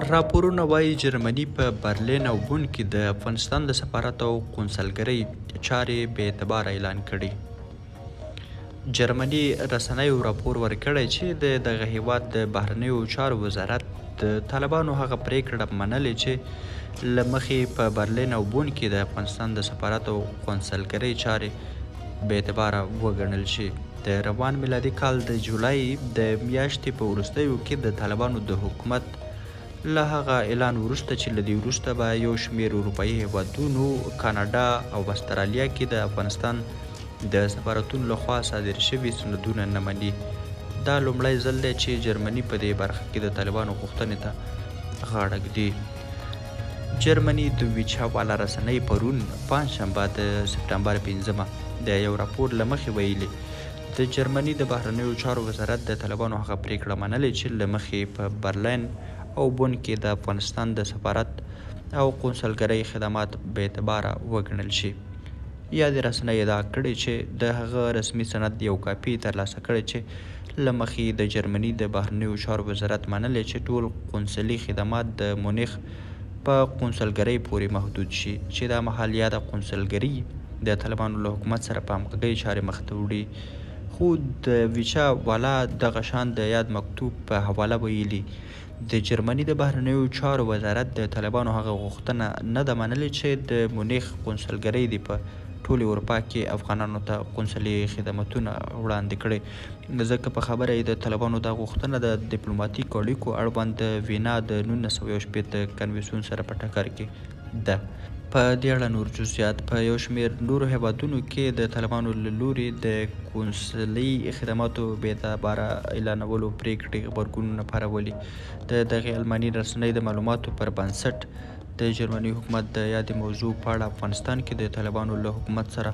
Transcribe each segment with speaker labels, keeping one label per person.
Speaker 1: راپورونه وایي جرمني په برلین او بون کې د افغانستان د سفارت او قونسلګرۍ چارې بې اعتباره اعلان کړي. جرمني رسنیو راپور ورکړی چې د دغه هیواد د بهرنیو چارو وزارت د طالبانو هغه پریکړه منلې چې له مخې په برلین او بون کې د افغانستان د سفارت او قونسلګرۍ چارې بې اعتباره وګڼل شي. د روان میلادي کال د جولای د میاشتې په وروستیو کې د طالبانو د حکومت له هغه اعلان وروسته چې له دې وروسته به یو شمېر اروپایي هیوادونو کاناډا او استرالیا کې د افغانستان د سفارتونو لخوا صادر شوي سندونه نه مني. دا لومړی ځل دی چې جرمني په دې برخه کې د طالبانو غوښتنې ته غاړه ږدي. جرمني د ویچا والا رسنۍ پرون پنجشنبه د سپټمبر 5 د یو راپور له مخې ویلي د جرمني د بهرنیو چارو وزارت د طالبانو هغه پریکړه منلې چې له مخې په برلین او بون کې د افغانستان د سفارت او قونسلګرۍ خدمات بې اعتباره وګڼل شي. یادې رسنۍ ادعا کړې چې د هغه رسمي سند یو کاپي ترلاسه کړی چې له مخې د جرمني د بهرنیو چارو وزارت منلې چې ټول قونسلي خدمات د مونیخ په قونسلګرۍ پورې محدود شي چې دا مهال یاده قونسلګرۍ د طالبانو له حکومت سره په همغږۍ چارې مخ ته وړي. خو د ویچا والا دغه شان د یاد مکتوب په حواله ویلي د جرمني د بهرنیو چارو وزارت د طالبانو هغه غوښتنه نه ده منلې چې د مونیخ قونسلګرۍ دې په ټول اروپا کې افغانانو ته قونسلي خدمتونه وړاندې کړي، ځکه په خبره یې د طالبانو دا غوښتنه د ډیپلوماتیکو اړیکو اړوند د وینا د 1961 کنوینسیون سره په ټکر کې ده. په دې اړه نور جزئیات په یو شمېر نورو هیوادونو کې د طالبانو له لورې د قونسلي خدماتو بې اعتباره اعلانولو پرېکړې غبرګونونه پارولي. د دغې الماني رسنۍ د معلوماتو پر بنسټ د جرمني حکومت د یادې موضوع په اړه افغانستان کې د طالبانو له حکومت سره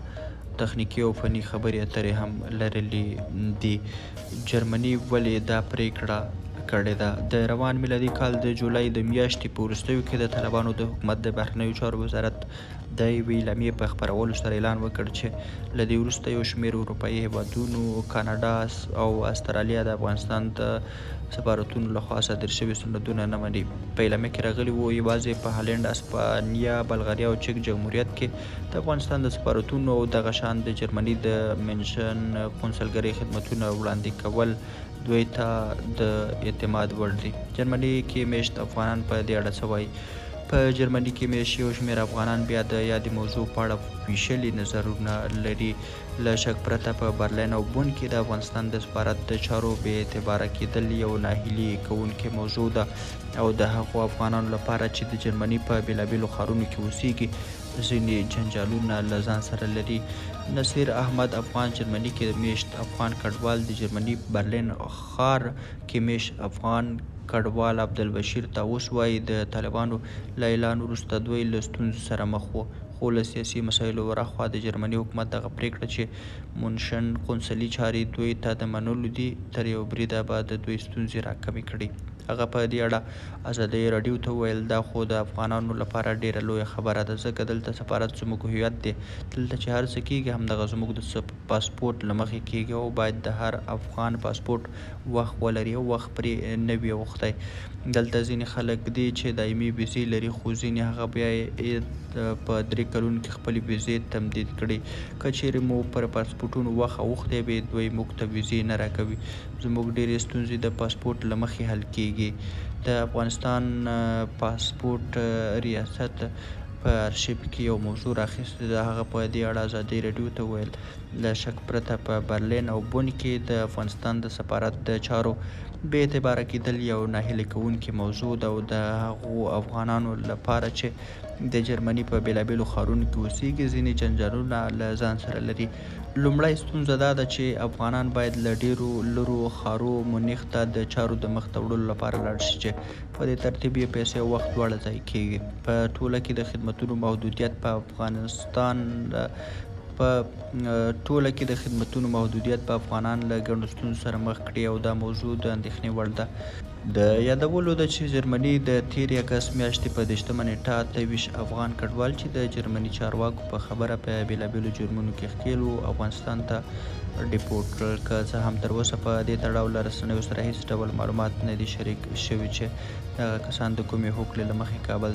Speaker 1: تخنیکي او فني خبرې اترې هم لرلې دي. جرمني ولې دا پرېکړه کړې ده؟ د روان میلادي کال د جولای د میاشتې په وروستیو کې د طالبانو د حکومت د بهرنیو چارو وزارت د یوې اعلامیې په خپرولو سره اعلان وکړ چې له دې وروسته یو شمېر اروپایي هیوادونو کاناډا او استرالیا د افغانستان د سفارتونو لخوا صادر شوي سندونه نه مني. په اعلامیه کې راغلي وو یوازې په هالنډ، اسپانیا، بلغاریا او چک جمهوریت کې د افغانستان د سفارتونو او دغه شان د جرمني د منشن قونسلګرۍ خدمتونه وړاندې کول دوی ته د اعتماد وړ دي. جرمني کې میشت افغانان په دې اړه څه وایي؟ په جرمني کې میشت یو شمېر افغانان بیا د یادې موضوع په اړه ویشلي نظرونه لري. له شک پرته په برلین او بون کې د افغانستان د سفارت د چارو بې اعتباره کېدل یو ناهیلي کوونکې موضوع ده او د هغو افغانانو لپاره چې د جرمني په بېلابېلو ښارونو کې اوسېږي ځینې جنجالونه له ځان سره لري. نصیر احمد افغان جرمني کې میشت افغان کډوال د جرمني برلین ښار کې میشت افغان کډوال عبدالبشیر طاووس وایي د طالبانو له اعلان وروسته دوی له ستونزو سره مخ وو، خو له سیاسي مسایلو ورهاخوا د جرمني حکومت دغه پرېکړه چې منشن قونسلي چارې دوی ته د منلو دي تر یو بریده به د دوی ستونزې راکمې کړي. هغه په دې اړه ازادۍ راډیو ته وویل دا خو د افغانانو لپاره ډیره لویه خبره ده، ځکه دلته سفارت زموږ هویت دی، دلته چې هر څه کیږي همدغه زموږ د پاسپورټ له مخې کیږي او باید د هر افغان پاسپورټ وخت ولري او وخت پرې نه وي اوښتی. دلته ځینې خلک دي چې دایمي ویزې لري خو ځینې هغه بیا یې په 3 کلونو کې خپلې ویزې تمدید کړي. که چیرې مو پر پاسپورټونو وخت اوښتی وي دوی موږ ته ویزې نه راکوي. زموږ ډېرې ستونزې د پاسپورټ له مخې حل کیږي. د افغانستان پاسپورټ ریاست په ارشیف کې یو موضوع راخیستې ده. هغه په دې اړه ازادۍ راډیو ته وویل له شک پرته په برلین او بون کې د افغانستان د سفارت د چارو بې اعتباره کېدل یو ناهیلي کوونکې موضوع ده او د هغو افغانانو لپاره چې د جرمني په بېلابېلو ښارونو کې اوسېږي ځینې جنجالونه له ځان سره لري. لومړی ستونزه دا ده چې افغانان باید له ډېرو لرو ښارو مونیخ ته د چارو د مخ ته وړلو لپاره لاړ شي چې په دې ترتیب یې پیسې او وخت دواړه ضایع کېږي. په ټوله کې د خدمتونو محدودیت په افغانان له ګڼو ستونزو سره مخ کړي او دا موضوع د اندېښنې وړ ده. د یادولو ده چې جرمني د تېرې اګست میاشتې په 20 نیټه 28 افغان کډوال چې د جرمني چارواکو په خبره په بېلابېلو جرمونو کې ښکېل وو افغانستان ته ډیپورټ کړل. که څه هم تر اوسه په دې تړاو له رسنیو سره هیڅ ډول معلومات نه دي شریک شوي چې دغه کسان د کومې هوکړې له مخې کابل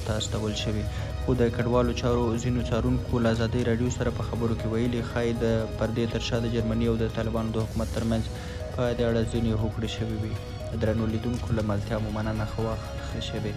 Speaker 1: ته استول شوي، خو د کډوالو چارو ځینو څارونکو له ازادۍ راډیو سره په خبرو کې ویلي ښایي د پردې تر شا د جرمني او د طالبانو د حکومت ترمنځ په دې اړه ځینې هوکړې شوې وي. درنو لیدونکو له ملتیا مو مننه، ښه وخت ښه شبې.